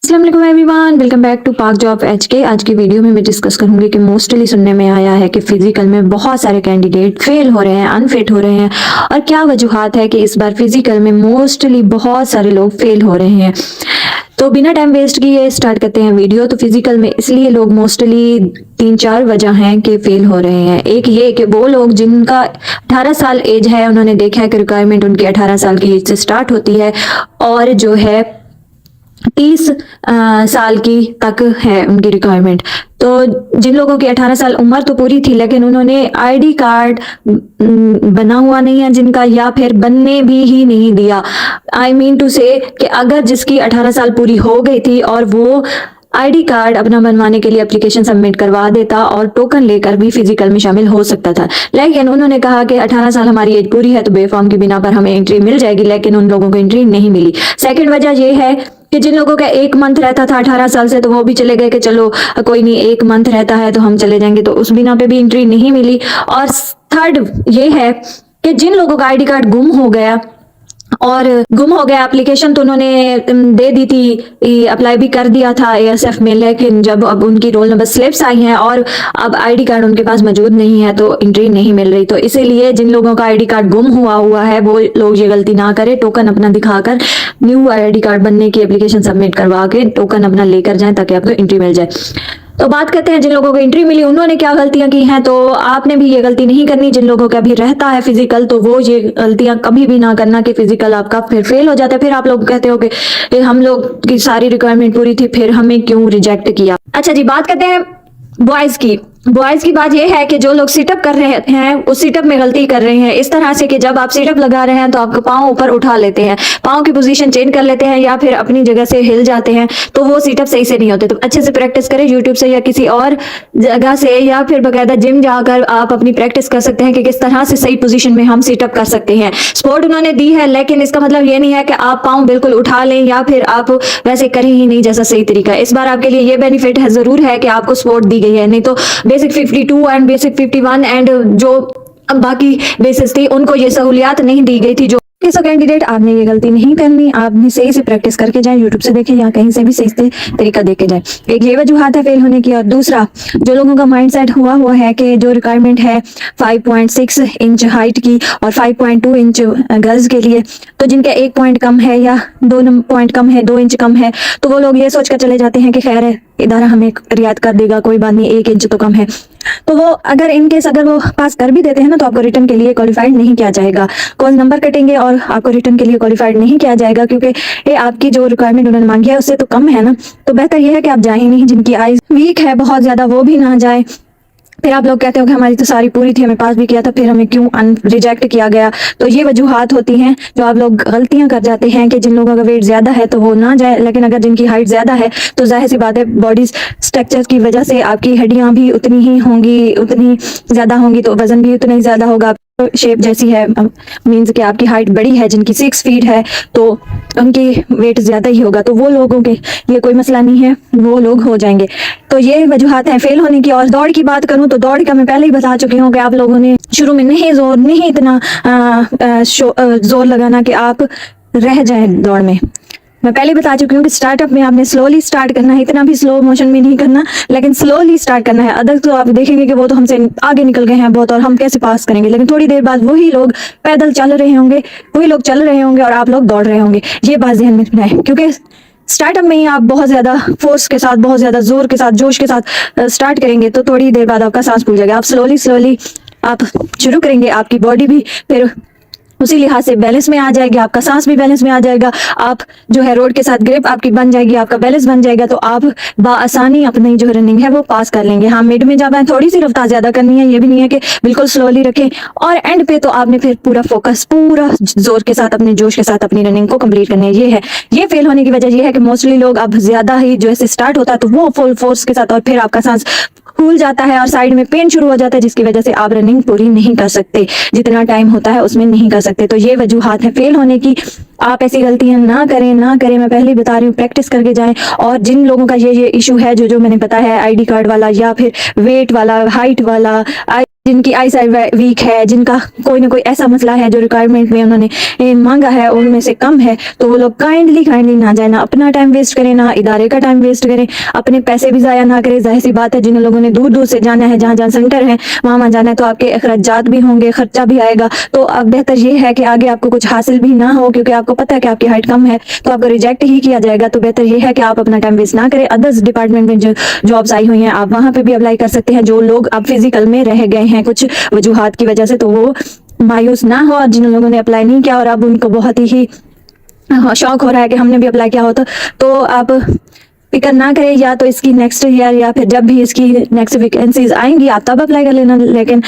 अस्सलाम वालेकुम everyone, welcome back to पाक जॉब एचके। आज की वीडियो में मैं डिस्कस करूंगी कि मोस्टली सुनने में आया है कि फिजिकल में बहुत सारे कैंडिडेट फेल हो रहे हैं, अनफिट हो रहे हैं, और क्या वजूहात है कि इस बार फिजिकल में मोस्टली बहुत सारे लोग फेल हो रहे हैं। तो बिना टाइम वेस्ट किए स्टार्ट करते हैं वीडियो। तो फिजिकल में इसलिए लोग मोस्टली 3-4 वजह हैं कि फेल हो रहे हैं। एक ये कि वो लोग जिनका 18 साल एज है, उन्होंने देखा है कि रिक्वायरमेंट उनकी 18 साल की एज से स्टार्ट होती है और जो है 30 साल की तक है उनकी रिक्वायरमेंट। तो जिन लोगों की 18 साल उम्र तो पूरी थी, लेकिन उन्होंने आईडी कार्ड बना हुआ नहीं है जिनका, या फिर बनने भी ही नहीं दिया। आई मीन टू से कि अगर जिसकी 18 साल पूरी हो गई थी और वो आईडी कार्ड अपना बनवाने के लिए एप्लीकेशन सबमिट करवा देता और टोकन लेकर भी फिजिकल में शामिल हो सकता था, लेकिन उन्होंने कहा कि 18 साल हमारी एज पूरी है तो बेफॉर्म की बिना पर हमें एंट्री मिल जाएगी, लेकिन उन लोगों को एंट्री नहीं मिली। सेकंड वजह ये है कि जिन लोगों का 1 मंथ रहता था 18 साल से, तो वो भी चले गए कि चलो कोई नहीं, 1 मंथ रहता है तो हम चले जाएंगे, तो उस बिना पे भी एंट्री नहीं मिली। और थर्ड ये है कि जिन लोगों का आईडी कार्ड गुम हो गया एप्लीकेशन तो उन्होंने दे दी थी, अप्लाई भी कर दिया था एएसएफ में, लेकिन जब अब उनकी रोल नंबर स्लिप्स आई हैं और अब आईडी कार्ड उनके पास मौजूद नहीं है तो एंट्री नहीं मिल रही। तो इसीलिए जिन लोगों का आईडी कार्ड गुम हुआ है वो लोग ये गलती ना करें, टोकन अपना दिखाकर न्यू आईडी कार्ड बनने की एप्लीकेशन सबमिट करवा के टोकन अपना लेकर जाए ताकि आपको एंट्री मिल जाए। तो बात करते हैं जिन लोगों को एंट्री मिली उन्होंने क्या गलतियां की हैं। तो आपने भी ये गलती नहीं करनी। जिन लोगों का भी रहता है फिजिकल तो वो ये गलतियां कभी भी ना करना कि फिजिकल आपका फिर फेल हो जाता है, फिर आप लोग कहते हो कि हम लोग की सारी रिक्वायरमेंट पूरी थी फिर हमें क्यों रिजेक्ट किया। अच्छा जी, बात करते हैं बॉयज की बात यह है कि जो लोग सिटअप कर रहे हैं वो सिटअप में गलती कर रहे हैं इस तरह से कि जब आप सिटअप लगा रहे हैं तो आपका पाँव ऊपर उठा लेते हैं, पाँव की पोजीशन चेंज कर लेते हैं या फिर अपनी जगह से हिल जाते हैं, तो वो सिटअप सही से नहीं होते। तो अच्छे से प्रैक्टिस करें यूट्यूब से या किसी और जगह से, या फिर बकायदा जिम जाकर आप अपनी प्रैक्टिस कर सकते हैं कि किस तरह से सही पोजीशन में हम सिटअप कर सकते हैं। सपोर्ट उन्होंने दी है, लेकिन इसका मतलब ये नहीं है कि आप पाँव बिल्कुल उठा लें या फिर आप वैसे करें ही नहीं जैसा सही तरीका है। इस बार आपके लिए ये बेनिफिट है जरूर है कि आपको सपोर्ट दी गई है, नहीं तो बेसिक 52 एंड बेसिक 51 एंड जो बाकी बेसिस थी उनको ये सहूलियात नहीं दी गई थी। जो सो कैंडिडेट, आपने ये गलती नहीं करनी, आपने सही से प्रैक्टिस करके जाए, यूट्यूब से देखें या कहीं से भी सही से तरीका देख के जाए। एक ये वजूहात है फेल होने की। और दूसरा, जो लोगों का माइंडसेट हुआ है कि जो रिक्वायरमेंट है 5.6 इंच हाइट की और 5.2 इंच गर्ल्स के लिए, तो जिनका 1 पॉइंट कम है या 2 पॉइंट कम है, 2 इंच कम है, तो वो लोग ये सोच कर चले जाते हैं कि खैर है इदारा हमें रियायत कर देगा, कोई बात नहीं, 1 इंच तो कम है। तो वो अगर वो पास कर भी देते हैं ना तो आपको रिटर्न के लिए क्वालिफाइड नहीं किया जाएगा। कॉल नंबर कटेंगे और आपको रिटर्न के लिए क्वालिफाइड नहीं किया जाएगा, क्योंकि ये आपकी जो रिक्वायरमेंट उन्होंने मांगी है उससे तो कम है ना। तो बेहतर यह है कि आप जाए ही नहीं। जिनकी आईज वीक है बहुत ज्यादा वो भी ना जाए। फिर आप लोग कहते हो कि हमारी तो सारी पूरी थी, हमें पास भी किया था, फिर हमें क्यों रिजेक्ट किया गया। तो ये वजूहात होती हैं जो आप लोग गलतियां कर जाते हैं कि जिन लोगों का वेट ज्यादा है तो वो ना जाए, लेकिन अगर जिनकी हाइट ज्यादा है तो जाहिर सी बात है बॉडी स्ट्रक्चर की वजह से आपकी हड्डियां भी उतनी ही होंगी, उतनी ज्यादा होंगी, तो वजन भी उतना ही ज्यादा होगा। शेप जैसी है मीन्स कि आपकी हाइट बड़ी है, जिनकी 6 फीट है तो उनकी वेट ज्यादा ही होगा, तो वो लोगों के ये कोई मसला नहीं है, वो लोग हो जाएंगे। तो ये वजूहात है फेल होने की। और दौड़ की बात करूं तो दौड़ का मैं पहले ही बता चुकी हूँ कि आप लोगों ने शुरू में नहीं इतना जोर लगाना कि आप रह जाए दौड़ में। मैं पहले बता चुकी हूँ कि स्टार्टअप में आपने स्लोली स्टार्ट करना है, इतना भी स्लो मोशन में नहीं करना, लेकिन स्लोली स्टार्ट करना है। अदर तो आप देखेंगे कि वो तो हमसे आगे निकल गए हैं बहुत और हम कैसे पास करेंगे, लेकिन थोड़ी देर बाद वही लोग पैदल चल रहे होंगे, और आप लोग दौड़ रहे होंगे। ये बात ध्यान में रखें, क्योंकि स्टार्टअप में ही आप बहुत ज्यादा फोर्स के साथ, बहुत ज्यादा जोर के साथ, जोश के साथ स्टार्ट करेंगे तो थोड़ी देर बाद आपका सांस फूल जाएगा। आप स्लोली आप शुरू करेंगे, आपकी बॉडी भी फिर उसी लिहाज से बैलेंस में आ जाएगी, आपका सांस भी बैलेंस में आ जाएगा, आप जो है रोड के साथ ग्रिप आपकी बन जाएगी, आपका बैलेंस बन जाएगा, तो आप बाआसानी अपनी जो रनिंग है वो पास कर लेंगे। हाँ, मिड में जब है थोड़ी सी रफ्तार ज्यादा करनी है, ये भी नहीं है कि बिल्कुल स्लोली रखें, और एंड पे तो आपने फिर पूरा फोकस, पूरा जोर के साथ, अपने जोश के साथ अपनी रनिंग को कंप्लीट करनी है। ये है, ये फेल होने की वजह ये है कि मोस्टली लोग अब ज्यादा ही जो है स्टार्ट होता है तो वो फुल फोर्स के साथ, और फिर आपका सांस फूल जाता है और साइड में पेन शुरू हो जाता है, जिसकी वजह से आप रनिंग पूरी नहीं कर सकते, जितना टाइम होता है उसमें नहीं कर सकते। तो ये वजूहात है फेल होने की। आप ऐसी गलतियां ना करें, मैं पहले ही बता रही हूँ, प्रैक्टिस करके जाएं। और जिन लोगों का ये इशू है, जो मैंने बताया है, आईडी कार्ड वाला या फिर वेट वाला, हाइट वाला, जिनकी आई साइड वीक है, जिनका कोई ना कोई ऐसा मसला है जो रिक्वायरमेंट में उन्होंने मांगा है उनमें से कम है, तो वो लोग काइंडली ना जाए, ना अपना टाइम वेस्ट करें, ना इदारे का टाइम वेस्ट करें, अपने पैसे भी ज़ाया ना करें। जाहिर सी बात है, जिन लोगों ने दूर दूर से जाना है, जहाँ जहाँ सेंटर है वहाँ जाना है, तो आपके अखराजात भी होंगे, खर्चा भी आएगा। तो अब बेहतर ये है कि आगे आपको कुछ हासिल भी ना हो, क्योंकि आपको पता है कि आपकी हाइट कम है तो आपको रिजेक्ट ही किया जाएगा। तो बेहतर ये है कि आप अपना टाइम वेस्ट ना करें। अदर्स डिपार्टमेंट में जो जॉब्स आई हुई हैं, आप वहाँ पे भी अप्लाई कर सकते हैं। जो लोग अब फिजिकल में रह गए हैं कुछ वजूहात की वजह से, तो वो मायूस ना हो। और जिन लोगों ने अप्लाई नहीं किया और अब उनको बहुत ही शौक हो रहा है कि हमने भी अप्लाई किया होता, तो आप फिक्र ना करें। या तो इसकी नेक्स्ट ईयर या फिर जब भी इसकी नेक्स्ट वैकेंसीज आएंगी आप तब अप्लाई कर लेना। लेकिन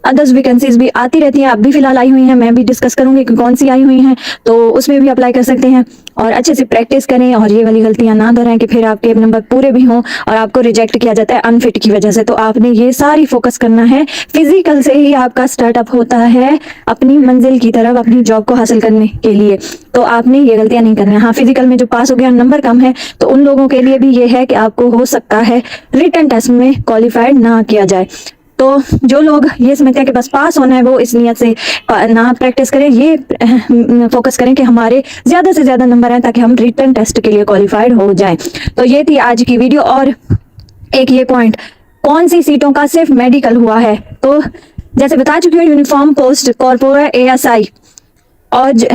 अदर्स वैकेंसीज भी आती रहती हैं, अब भी फिलहाल आई हुई हैं, मैं भी डिस्कस करूंगी कि कौन सी आई हुई हैं, तो उसमें भी अप्लाई कर सकते हैं। और अच्छे से प्रैक्टिस करें और ये वाली गलतियां ना दोहराएं कि फिर आपके नंबर पूरे भी हों और आपको रिजेक्ट किया जाता है अनफिट की वजह से। तो आपने ये सारी फोकस करना है। फिजिकल से ही आपका स्टार्टअप होता है अपनी मंजिल की तरफ, अपनी जॉब को हासिल करने के लिए। तो आपने ये गलतियां नहीं करनी। हाँ, फिजिकल में जो पास हो गया, नंबर कम है, तो उन लोगों के लिए भी ये है कि आपको हो सकता है रिटन टेस्ट में क्वालिफाइड ना किया जाए। तो जो लोग ये समझते हैं कि बस पास होना है, वो इस नियत से ना प्रैक्टिस करें, ये फोकस करें कि हमारे ज्यादा से ज्यादा नंबर आए ताकि हम रिटन टेस्ट के लिए क्वालिफाइड हो जाएं। तो ये थी आज की वीडियो। और एक ये पॉइंट, कौन सी सीटों का सिर्फ मेडिकल हुआ है, तो जैसे बता चुकी हूँ, यूनिफॉर्म पोस्ट कॉर्पोरल ASI और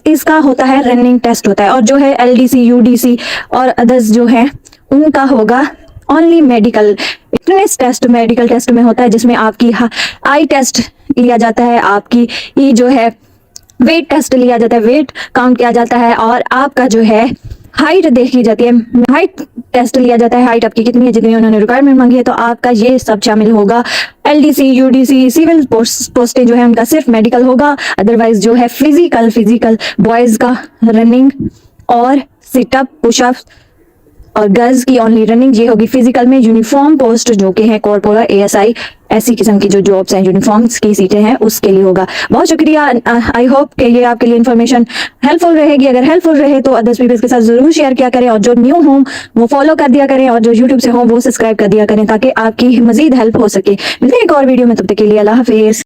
इसका होता है रनिंग टेस्ट होता है। और जो है LDC UDC और अदर्स जो है उनका होगा only medical. Fitness test medical test में होता है, जिसमें आपकी आई टेस्ट लिया जाता है, आपकी ये जो है वेट टेस्ट लिया जाता है, वेट काउंट किया जाता है, और आपका जो है हाइट देखी जाती है, हाइट टेस्ट लिया जाता है, हाइट आपकी कितनी है, जितनी उन्होंने रिक्वायरमेंट मांगी है। तो आपका ये सब शामिल होगा। LDC UDC सिविल पोस्टें जो है उनका सिर्फ मेडिकल होगा। अदरवाइज जो है फिजिकल बॉयज का रनिंग और सिटअप पुशअप और गर्ल्स की ओनली रनिंग, ये होगी फिजिकल में। यूनिफॉर्म पोस्ट जो कि है कॉर्पोरल ASI, ऐसी किस्म की जो जॉब्स हैं, यूनिफॉर्म्स की सीटें हैं, उसके लिए होगा। बहुत शुक्रिया। आई होप कि ये आपके लिए इन्फॉर्मेशन हेल्पफुल रहेगी। अगर हेल्पफुल रहे तो अदर्स पीपल्स के साथ जरूर शेयर किया करें, और जो न्यू हो वो फॉलो कर दिया करें, और जो यूट्यूब से हो वो सब्सक्राइब कर दिया करें, ताकि आपकी मजीद हेल्प हो सके। मिलते हैं एक और वीडियो में, तब तक के लिए अल्लाह हाफिज।